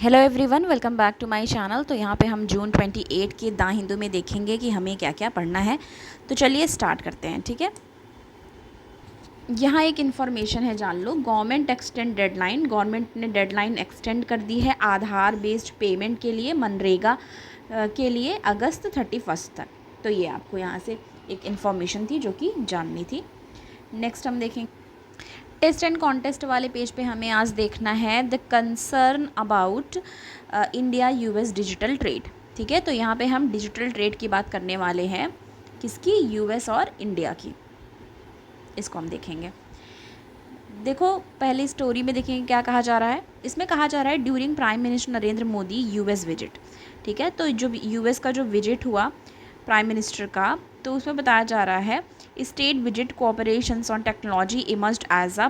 Hello everyone, welcome back to my channel. तो यहाँ पे हम जून 28 के द हिंदू में देखेंगे कि हमें क्या क्या पढ़ना है। तो चलिए स्टार्ट करते हैं, ठीक है। यहाँ एक इन्फॉर्मेशन है, जान लो। गवर्नमेंट एक्सटेंड डेडलाइन, गवर्नमेंट ने डेडलाइन एक्सटेंड कर दी है आधार बेस्ड पेमेंट के लिए, मनरेगा के लिए अगस्त 31 तक। तो ये आपको यहाँ से एक इन्फॉर्मेशन थी जो कि जाननी थी। नेक्स्ट हम देखेंगे टेस्ट एंड कॉन्टेस्ट वाले पेज पे हमें आज देखना है the concern about India US digital trade. ठीक है, तो यहाँ पे हम डिजिटल ट्रेड की बात करने वाले हैं, किसकी? यूएस और इंडिया की। इसको हम देखेंगे। देखो, पहले स्टोरी में देखेंगे क्या कहा जा रहा है। इसमें कहा जा रहा है during prime minister Narendra Modi US visit. ठीक है, तो जो यूएस का जो विजिट हुआ प्राइम मिनिस्टर का, तो उसमें बताया जा रहा है state visit cooperations on technology emerged as a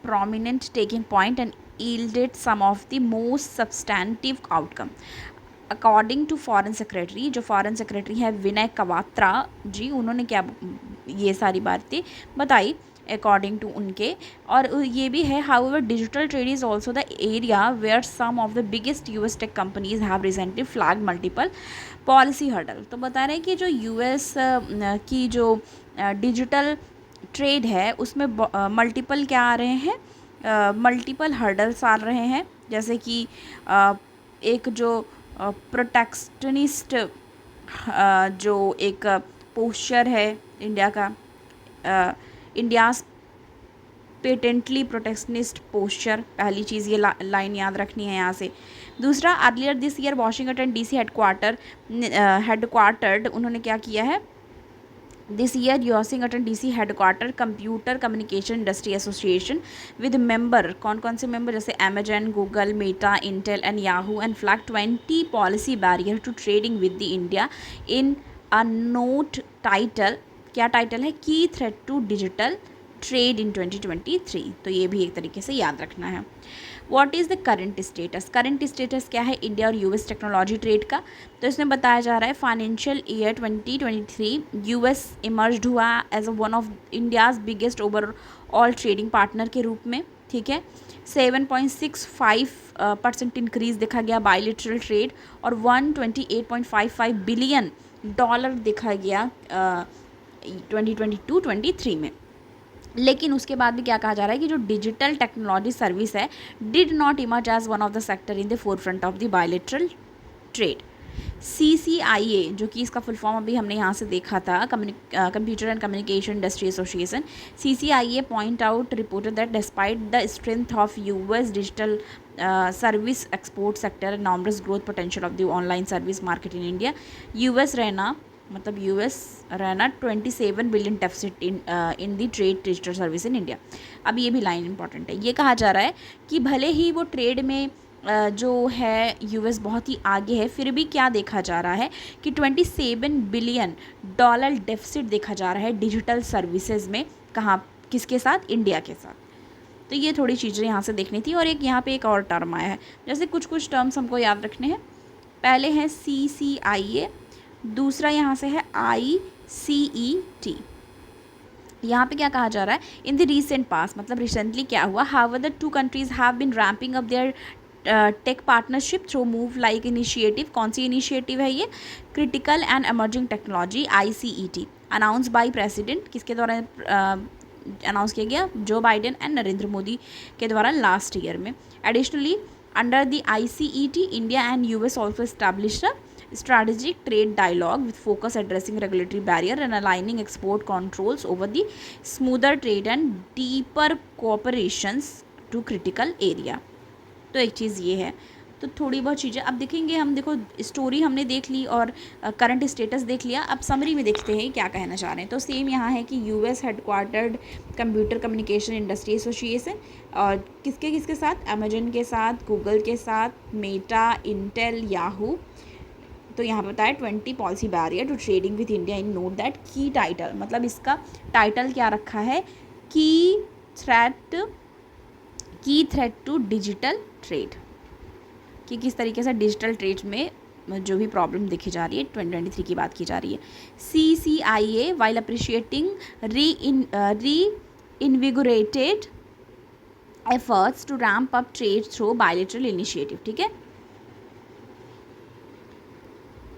prominent taking point and yielded some of the most substantive outcome. According to foreign secretary, जो फॉरेन सेक्रेटरी है विनय कवात्रा जी, उन्होंने क्या ये सारी बातें बताई अकॉर्डिंग टू उनके। और ये भी है, however digital trade is also the area where some of the biggest US tech companies have recently flag multiple policy hurdle. तो बता रहे हैं कि जो यूएस की जो डिजिटल ट्रेड है उसमें मल्टीपल क्या आ रहे हैं, मल्टीपल हर्डल्स आ रहे हैं। जैसे कि एक जो प्रोटेक्शनिस्ट जो एक पोस्चर है इंडिया का, इंडियाज़ पेटेंटली प्रोटेक्शनिस्ट पोस्चर, पहली चीज़ ये लाइन याद रखनी है यहाँ से। दूसरा, earlier this year Washington DC headquartered उन्होंने क्या किया है, this year Washington DC headquarter computer communication industry association with member, कौन कौन से मेंबर, जैसे Amazon, Google, Meta, Intel and Yahoo and flag 20 policy barrier to trading with the India in a note title. क्या title है? Key threat to digital trade in 2023। तो ये भी एक तरीके से याद रखना है। What is the current status? Current status क्या है इंडिया और यूएस टेक्नोलॉजी ट्रेड का? तो इसमें बताया जा रहा है फाइनेंशियल ईयर 2023 यूएस इमर्ज्ड हुआ as one of India's biggest overall trading partner के रूप में। ठीक है, 7.65% इंक्रीज देखा गया बायलिटरल ट्रेड, और $128.55 बिलियन देखा गया 2022-23 में। लेकिन उसके बाद भी क्या कहा जा रहा है कि जो डिजिटल टेक्नोलॉजी सर्विस है did not emerge as one of the sector in the forefront of the bilateral trade. CCIA, जो कि इसका फुल फॉर्म अभी हमने यहाँ से देखा था, computer and communication industry association, CCIA point out reported that despite the strength of US digital service export sector and numerous growth potential of the online service market in India, US रहना 27 billion deficit in the trade digital service in India. अब ये भी line important है। ये कहा जा रहा है कि भले ही वो ट्रेड में जो है यूएस बहुत ही आगे है, फिर भी क्या देखा जा रहा है कि 27 बिलियन डॉलर डेफिसिट देखा जा रहा है डिजिटल सर्विसेज में। कहाँ? किसके साथ? इंडिया के साथ। तो ये थोड़ी चीज़ें यहाँ से देखनी थी। और एक यहाँ पे एक और टर्म आया है, जैसे कुछ कुछ टर्म्स हमको याद रखने हैं। पहले है CCIA, दूसरा यहाँ से है ICET। यहाँ पे क्या कहा जा रहा है, इन द रीसेंट पास, मतलब रिसेंटली क्या हुआ, how the two countries have been ramping up their tech partnership through move like initiative. कौन सी इनिशिएटिव है ये? Critical and emerging technology ICET, announce by president, किसके द्वारा अनाउंस किया गया? Joe Biden and Narendra Modi के द्वारा लास्ट ईयर में। Additionally under the ICET India and US also established strategic trade dialogue with focus addressing regulatory barrier and aligning export controls over the smoother trade and deeper cooperations to critical area। तो एक चीज़ ये है। तो थोड़ी बहुत चीज़ें अब देखेंगे हम। देखो, स्टोरी हमने देख ली और करंट स्टेटस देख लिया। अब समरी में देखते हैं क्या कहना चाह रहे हैं। तो सेम यहाँ है कि US headquartered computer communication industry association, और किसके किसके साथ? अमेजन के साथ, गूगल के साथ, मेटा, इंटेल, याहू। तो यहाँ पर बताया 20 policy barrier to trading with India in note that की टाइटल, मतलब इसका टाइटल क्या रखा है? Key threat to digital trade, कि किस तरीके से डिजिटल ट्रेड में जो भी प्रॉब्लम देखी जा रही है 2023 की बात की जा रही है। CCIA वाइल अप्रिशिएटिंग री इनविगोरेटेड efforts to ramp up trade through bilateral initiative, ठीक है।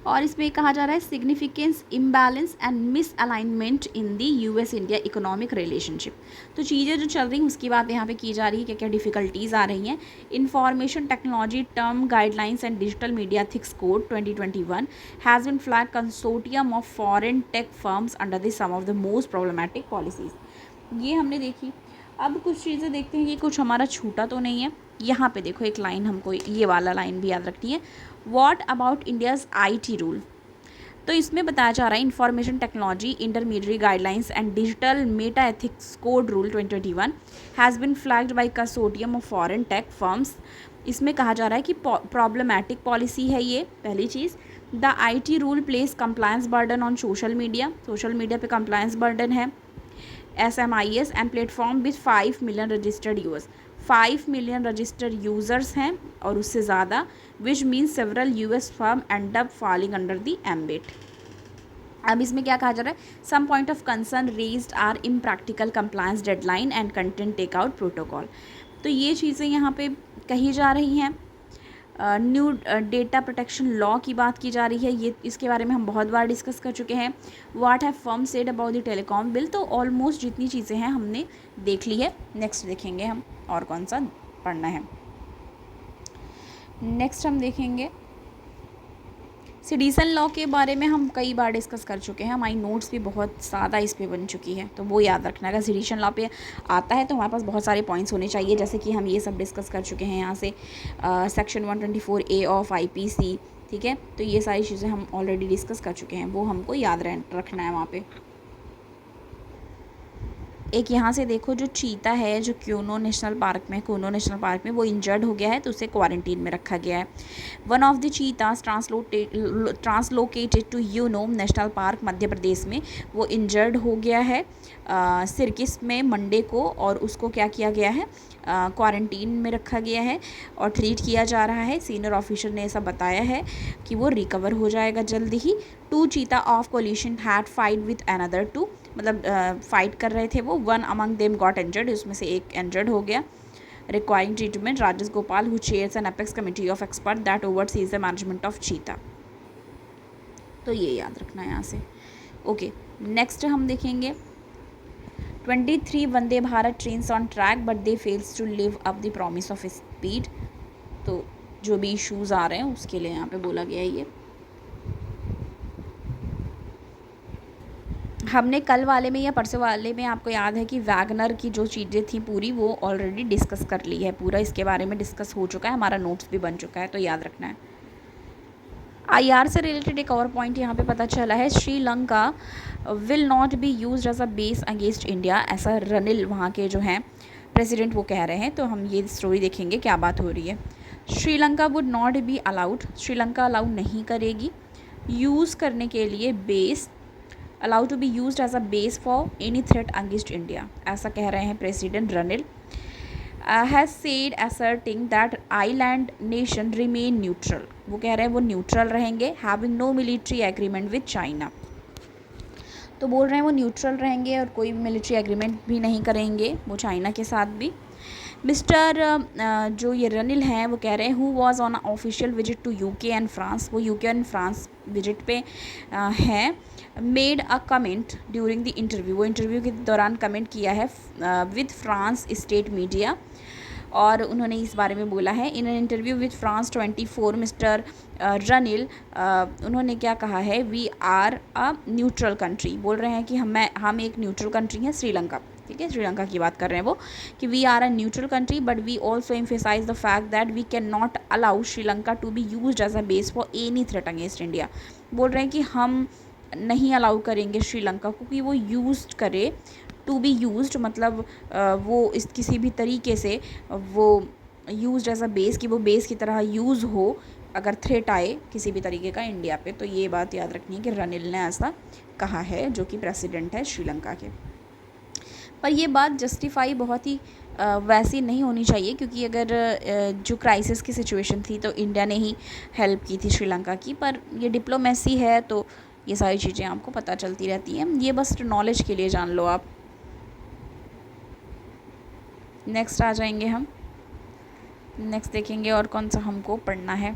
और इसमें कहा जा रहा है significance imbalance and miss alignment in the US India economic relationship. तो चीज़ें जो चल रही हैं उसकी बात यहाँ पे की जा रही है, क्या क्या डिफ़िकल्टीज़ आ रही हैं। Information technology term guidelines and digital media ethics code 2021 has been flag consortium of foreign tech firms under the some of the most problematic policies. ये हमने देखी। अब कुछ चीज़ें देखते हैं कि कुछ हमारा छूटा तो नहीं है। यहाँ पे देखो एक लाइन, हमको ये वाला लाइन भी याद रखनी है। What about India's IT rule. तो इसमें बताया जा रहा है information technology intermediate guidelines and digital meta ethics code rule 2021 has been flagged by consortium of foreign tech firms. इसमें कहा जा रहा है कि प्रॉब्लमैटिक पॉलिसी है ये, पहली चीज़। The IT rule place compliance burden on social media पे कंप्लायंस बर्डन है। SMIS and platform with 5 million registered users, 5 million registered users हैं और उससे ज़्यादा, which means several US firm end up falling under the ambit. अब इसमें क्या कहा जा रहा है, some point of concern raised are impractical compliance deadline and content takeout protocol. तो ये चीज़ें यहाँ पे कही जा रही हैं। न्यू डेटा प्रोटेक्शन लॉ की बात की जा रही है, ये इसके बारे में हम बहुत बार डिस्कस कर चुके हैं। What have firm said about the telecom bill. तो ऑलमोस्ट जितनी चीज़ें हैं हमने देख ली है। नेक्स्ट देखेंगे हम और कौन सा पढ़ना है। नेक्स्ट हम देखेंगे सिटीज़न लॉ के बारे में हम कई बार डिस्कस कर चुके हैं, हमारी नोट्स भी बहुत ज़्यादा इस पे बन चुकी है, तो वो याद रखना। अगर सिटीज़न लॉ पे आता है तो हमारे पास बहुत सारे पॉइंट्स होने चाहिए, जैसे कि हम ये सब डिस्कस कर चुके हैं यहाँ से। सेक्शन 124A ऑफ IPC, ठीक है। तो ये सारी चीज़ें हम ऑलरेडी डिस्कस कर चुके हैं, वो हमको याद रखना है वहाँ पर। एक यहाँ से देखो, जो चीता है जो कूनो नेशनल पार्क में वो इंजर्ड हो गया है, तो उसे क्वारंटीन में रखा गया है। One of the cheetahs translocated to Kuno national park Madhya Pradesh में, वो इंजर्ड हो गया है सिरकिस में मंडे को, और उसको क्या किया गया है, क्वारंटीन में रखा गया है और ट्रीट किया जा रहा है। सीनियर ऑफिसर ने ऐसा बताया है कि वो रिकवर हो जाएगा जल्दी ही। 2 cheetah of coalition had fight with another 2, मतलब फाइट कर रहे थे वो। 1 अमंग देम गॉट इंजर्ड, उसमें से एक इंजर्ड हो गया। Requiring treatment Rajesh Gopal who chairs N apex committee of expert that overseas the management of चीता। तो ये याद रखना है यहाँ से। ओके, नेक्स्ट हम देखेंगे 23 Vande Bharat trains on track but they fails to live up the promise of speed. तो जो भी इश्यूज़ आ रहे हैं उसके लिए यहाँ पे बोला गया है ये। हमने कल वाले में या परसों वाले में, आपको याद है कि वैगनर की जो चीज़ें थी पूरी, वो ऑलरेडी डिस्कस कर ली है, पूरा इसके बारे में डिस्कस हो चुका है, हमारा नोट्स भी बन चुका है, तो याद रखना है। IR से रिलेटेड एक और पॉइंट यहाँ पे पता चला है, Sri Lanka will not be used as a base against India, ऐसा रनिल वहाँ के जो हैं प्रेसिडेंट वो कह रहे हैं। तो हम ये स्टोरी देखेंगे क्या बात हो रही है। Sri Lanka would not be allowed, Sri Lanka allow नहीं करेगी यूज़ करने के लिए base, allow to be used as a base for any threat against India, ऐसा कह रहे हैं president Ranil. Has said asserting that island nation remain neutral, वो कह रहे हैं वो न्यूट्रल रहेंगे। Having no military agreement with China, तो बोल रहे हैं वो न्यूट्रल रहेंगे और कोई मिलिट्री एग्रीमेंट भी नहीं करेंगे वो चाइना के साथ भी। मिस्टर जो ये रनिल हैं वो कह रहे हैं who was on official visit to UK and France, वो UK एंड फ्रांस विजिट पे हैं। Made a comment during the interview, वो इंटरव्यू के दौरान कमेंट किया है विद फ्रांस स्टेट मीडिया, और उन्होंने इस बारे में बोला है। In an interview with France 24 mister Ranil, उन्होंने क्या कहा है, we are a neutral country, बोल रहे हैं कि हम एक न्यूट्रल कंट्री हैं, श्रीलंका, ठीक है, श्रीलंका की बात कर रहे हैं वो, कि we are a neutral country but we also emphasise the fact that we can not allow Sri Lanka to be used as a base for any threat against India. बोल रहे हैं कि हम नहीं अलाउ करेंगे श्रीलंका को कि वो यूज़ करे, टू बी यूज्ड मतलब वो इस किसी भी तरीके से वो यूज्ड एज अ बेस, कि वो बेस की तरह यूज़ हो अगर थ्रेट आए किसी भी तरीके का इंडिया पे। तो ये बात याद रखनी है कि रनिल ने ऐसा कहा है, जो कि प्रेसिडेंट है श्रीलंका के। पर ये बात जस्टिफाई बहुत ही वैसी नहीं होनी चाहिए, क्योंकि अगर जो क्राइसिस की सिचुएशन थी तो इंडिया ने ही हेल्प की थी श्रीलंका की, पर ये डिप्लोमेसी है तो ये सारी चीज़ें आपको पता चलती रहती हैं, ये बस नॉलेज के लिए जान लो आप। नेक्स्ट आ जाएंगे हम, नेक्स्ट देखेंगे और कौन सा हमको पढ़ना है।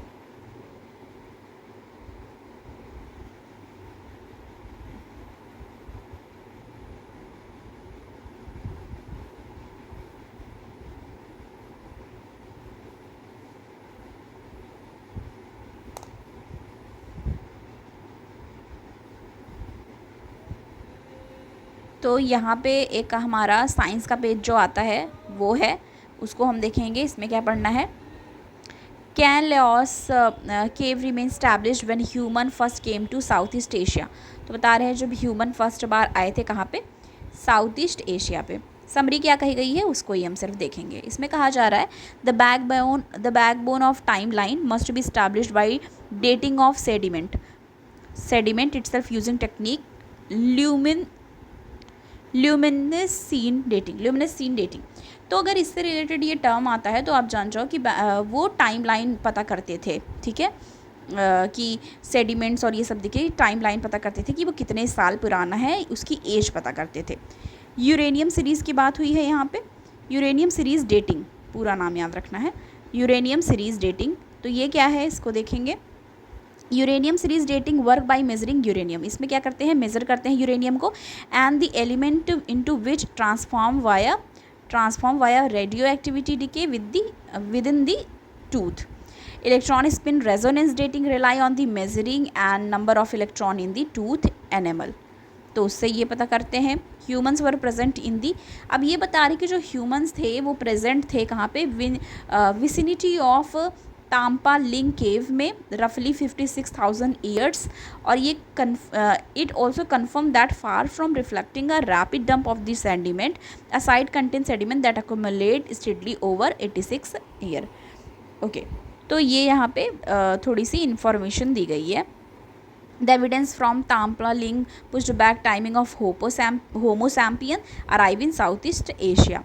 तो यहाँ पे एक हमारा साइंस का पेज जो आता है वो है, उसको हम देखेंगे। इसमें क्या पढ़ना है, can Laos cave remain established when human first came to South East Asia. तो बता रहे हैं जब ह्यूमन फर्स्ट बार आए थे कहाँ पे, साउथ ईस्ट एशिया पे। समरी क्या कही गई है उसको ही हम सिर्फ देखेंगे। इसमें कहा जा रहा है the backbone of time line must be established by dating of sediment itself using technique luminescence dating. तो अगर इससे रिलेटेड ये टर्म आता है तो आप जान जाओ कि वो टाइम लाइन पता करते थे, ठीक है, कि सेडिमेंट्स और ये सब दिखे, टाइम लाइन पता करते थे कि वो कितने साल पुराना है, उसकी एज पता करते थे। यूरेनियम सीरीज़ की बात हुई है यहाँ पे, यूरेनियम सीरीज़ डेटिंग, पूरा नाम याद रखना है, यूरेनियम सीरीज़ डेटिंग। तो ये क्या है इसको देखेंगे। Uranium series dating work by measuring uranium. इसमें क्या करते हैं, मेज़र करते हैं यूरेनियम को, and the element into which transform via radio activity decay with in the tooth. Electron spin resonance dating rely on the measuring and number of electron in the tooth enamel. तो उससे ये पता करते हैं humans were present in दी। अब ये बता रहे कि जो ह्यूमंस थे वो प्रेजेंट थे कहाँ पे, विसिनिटी ऑफ ताम्पा लिंग केव में, रफली 56,000 ईयर्स। और ये it also confirm that far from reflecting a rapid dump of the sediment, a site contain sediment that accumulate steadily over 86 year. Okay, तो ये यहाँ पे थोड़ी सी इंफॉर्मेशन दी गई है। The evidence from Tampa Ling pushed back timing of Homo sapien arrive in Southeast Asia।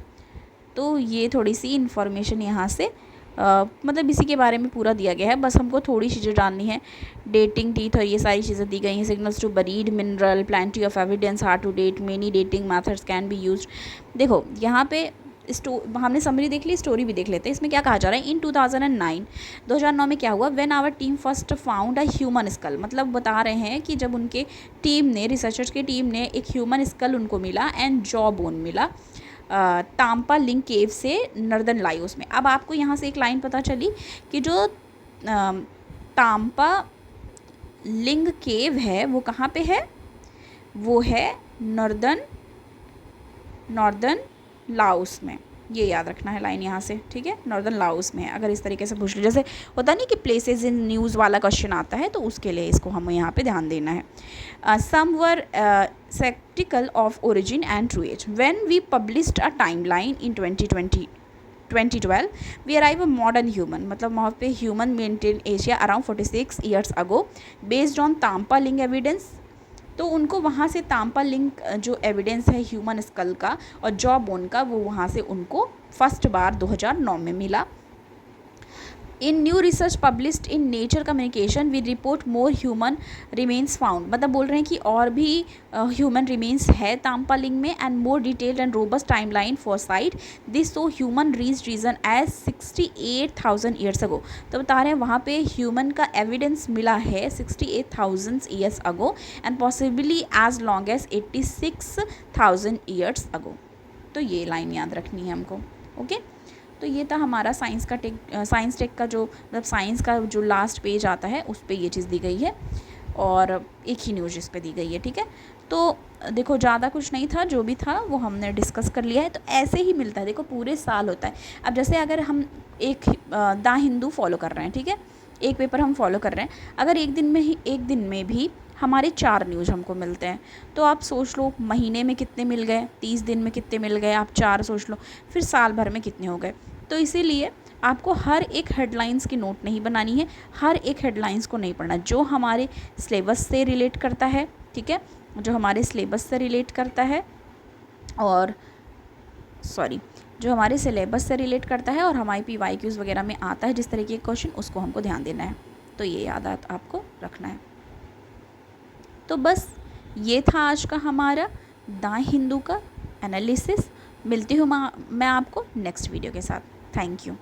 तो ये थोड़ी सी इन्फॉर्मेशन यहाँ से मतलब इसी के बारे में पूरा दिया गया है, बस हमको थोड़ी चीज़ें जाननी है। डेटिंग टीथ और ये सारी चीज़ें दी गई हैं। Signals to buried mineral, plenty of evidence, hard to date, many dating methods can be used. देखो यहाँ पे हमने समरी देख ली, स्टोरी भी देख लेते हैं। इसमें क्या कहा जा रहा है, इन 2009 में क्या हुआ, when our team first found a human skull. मतलब बता रहे हैं कि जब उनके टीम ने, रिसर्चर्स की टीम ने एक ह्यूमन स्कल उनको मिला एंड जॉ बोन मिला ताम्पा लिंग केव से नॉर्दर्न लाओस में। अब आपको यहाँ से एक लाइन पता चली कि जो ताम्पा लिंग केव है वो कहाँ पे है, वो है नॉर्दर्न लाओस में। ये याद रखना है लाइन यहाँ से, ठीक है, नॉर्दर्न लाओस में है। अगर इस तरीके से पूछ लो, जैसे होता नहीं कि प्लेसेस इन न्यूज़ वाला क्वेश्चन आता है, तो उसके लिए इसको हमें यहाँ पे ध्यान देना है। सम वर skeptical of origin and true age. When we published a timeline in 2012, we arrive a modern human, मतलब वहाँ पे human maintained Asia around 46 years ago based on Tampa लिंग एविडेंस। तो उनको वहाँ से ताम्पा लिंग जो एविडेंस है ह्यूमन स्कल का और जॉ बोन का, वो वहाँ से उनको फर्स्ट बार 2009 में मिला। In new research published in Nature Communication we report more human remains found. मतलब बोल रहे हैं कि और भी ह्यूमन रिमेन्स है ताम्पा लिंग में, and more detailed and robust time line for site this so human reach region as 68,000 years ago. तो बता रहे हैं वहाँ पे ह्यूमन का एविडेंस मिला है 68,000 years ago and possibly as long as 86,000 years ago. तो ये लाइन याद रखनी है हमको। ओके, तो ये था हमारा साइंस टेक का जो मतलब साइंस का जो लास्ट पेज आता है उस पर ये चीज़ दी गई है और एक ही न्यूज़ इस पर दी गई है, ठीक है। तो देखो ज़्यादा कुछ नहीं था, जो भी था वो हमने डिस्कस कर लिया है। तो ऐसे ही मिलता है, देखो पूरे साल होता है। अब जैसे अगर हम एक द हिंदू फॉलो कर रहे हैं, ठीक है, एक पेपर हम फॉलो कर रहे हैं, अगर एक दिन में भी हमारे 4 न्यूज़ हमको मिलते हैं, तो आप सोच लो महीने में कितने मिल गए, 30 दिन में कितने मिल गए, आप 4 सोच लो, फिर साल भर में कितने हो गए। तो इसीलिए आपको हर एक हेडलाइंस की नोट नहीं बनानी है, हर एक हेडलाइंस को नहीं पढ़ना। जो हमारे सिलेबस से रिलेट करता है, ठीक है, जो हमारे सिलेबस से रिलेट करता है और जो हमारे सिलेबस से रिलेट करता है और हमारे PYQs वगैरह में आता है जिस तरीके के क्वेश्चन, उसको हमको ध्यान देना है। तो ये याद आपको रखना है। तो बस ये था आज का हमारा द हिंदू का एनालिसिस मिलती हूँ मैं आपको नेक्स्ट वीडियो के साथ। Thank you.